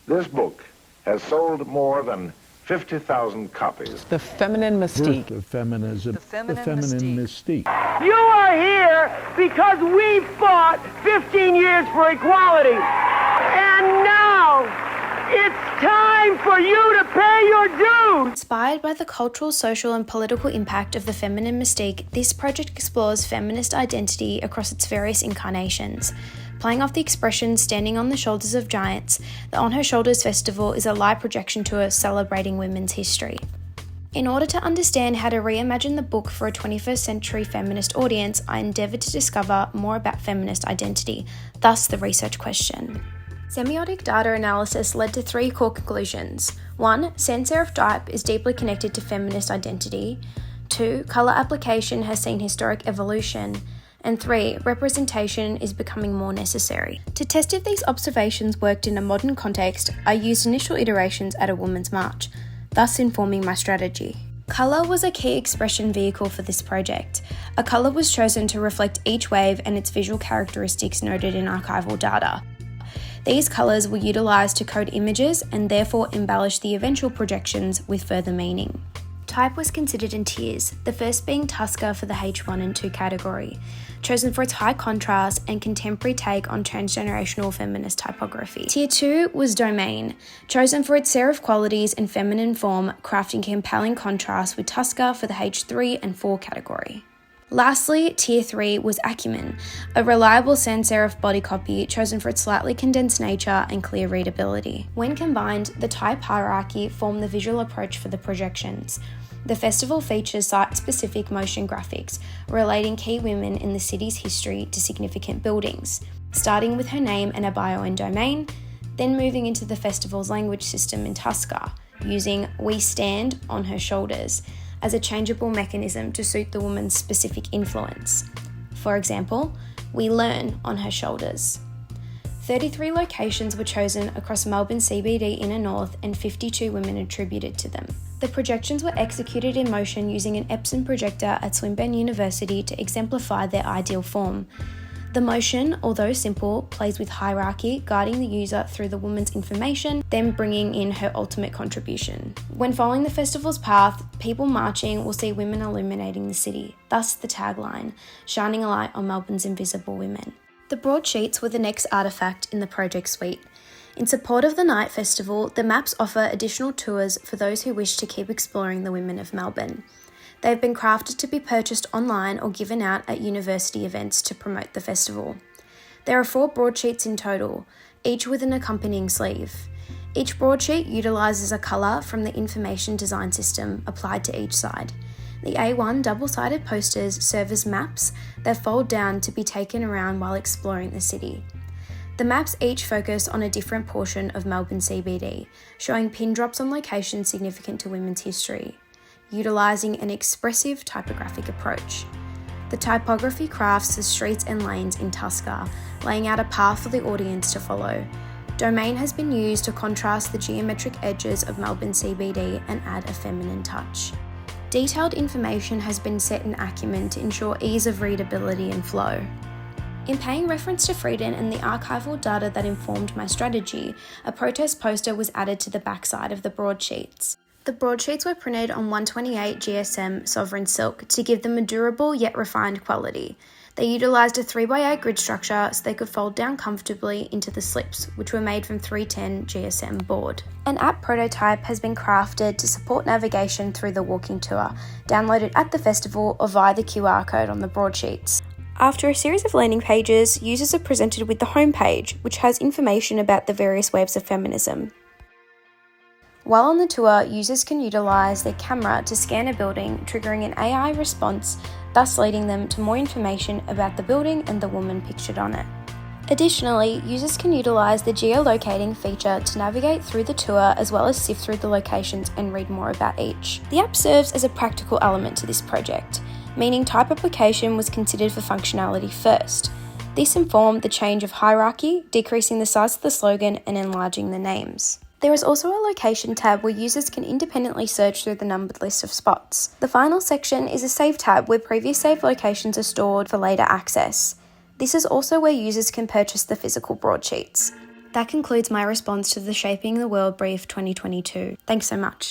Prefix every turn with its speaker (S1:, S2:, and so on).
S1: This book has sold more than 50,000 copies.
S2: The feminine mystique.
S3: Birth of feminism. The feminine mystique.
S4: You are here because we fought 15 years for equality. And now it's time for you to pay your dues.
S5: Inspired by the cultural, social, and political impact of the feminine mystique, this project explores feminist identity across its various incarnations. Playing off the expression standing on the shoulders of giants, the On Her Shoulders Festival is a live projection tour celebrating women's history. In order to understand how to reimagine the book for a 21st century feminist audience, I endeavoured to discover more about feminist identity, thus the research question. Semiotic data analysis led to 3 core conclusions. 1. Sans serif type is deeply connected to feminist identity. 2. Colour application has seen historic evolution. And 3. Representation is becoming more necessary. To test if these observations worked in a modern context, I used initial iterations at a Women's March, thus informing my strategy. Colour was a key expression vehicle for this project. A colour was chosen to reflect each wave and its visual characteristics noted in archival data. These colours were utilised to code images and therefore embellish the eventual projections with further meaning. Type was considered in tiers, the first being Tusker for the H1 and 2 category, chosen for its high contrast and contemporary take on transgenerational feminist typography. Tier 2 was Domain, chosen for its serif qualities and feminine form, crafting compelling contrast with Tusker for the H3 and 4 category. Lastly, Tier 3 was Acumen, a reliable sans serif body copy chosen for its slightly condensed nature and clear readability. When combined, the type hierarchy formed the visual approach for the projections. The festival features site-specific motion graphics, relating key women in the city's history to significant buildings, starting with her name and a bio in Domain, then moving into the festival's language system in Tusker, using We Stand on Her Shoulders as a changeable mechanism to suit the woman's specific influence. For example, We Learn on Her Shoulders. 33 locations were chosen across Melbourne CBD Inner North and 52 women attributed to them. The projections were executed in motion using an Epson projector at Swinburne University to exemplify their ideal form. The motion, although simple, plays with hierarchy, guiding the user through the woman's information, then bringing in her ultimate contribution. When following the festival's path, people marching will see women illuminating the city, thus the tagline, shining a light on Melbourne's invisible women. The broadsheets were the next artefact in the project suite. In support of the night festival, the maps offer additional tours for those who wish to keep exploring the women of Melbourne. They have been crafted to be purchased online or given out at university events to promote the festival. There are 4 broadsheets in total, each with an accompanying sleeve. Each broadsheet utilises a colour from the information design system applied to each side. The A1 double-sided posters serve as maps that fold down to be taken around while exploring the city. The maps each focus on a different portion of Melbourne CBD, showing pin drops on locations significant to women's history, utilising an expressive typographic approach. The typography crafts the streets and lanes in Tusker, laying out a path for the audience to follow. Domain has been used to contrast the geometric edges of Melbourne CBD and add a feminine touch. Detailed information has been set in Acumen to ensure ease of readability and flow. In paying reference to Frieden and the archival data that informed my strategy, a protest poster was added to the backside of the broadsheets. The broadsheets were printed on 128 GSM Sovereign Silk to give them a durable yet refined quality. They utilised a 3x8 grid structure so they could fold down comfortably into the slips, which were made from 310 GSM board. An app prototype has been crafted to support navigation through the walking tour, downloaded at the festival or via the QR code on the broadsheets. After a series of landing pages, users are presented with the homepage, which has information about the various waves of feminism. While on the tour, users can utilise their camera to scan a building, triggering an AI response, thus leading them to more information about the building and the woman pictured on it. Additionally, users can utilise the geolocating feature to navigate through the tour as well as sift through the locations and read more about each. The app serves as a practical element to this project, meaning type application was considered for functionality first. This informed the change of hierarchy, decreasing the size of the slogan and enlarging the names. There is also a location tab where users can independently search through the numbered list of spots. The final section is a save tab where previous saved locations are stored for later access. This is also where users can purchase the physical broadsheets. That concludes my response to the Shaping the World Brief 2022. Thanks so much.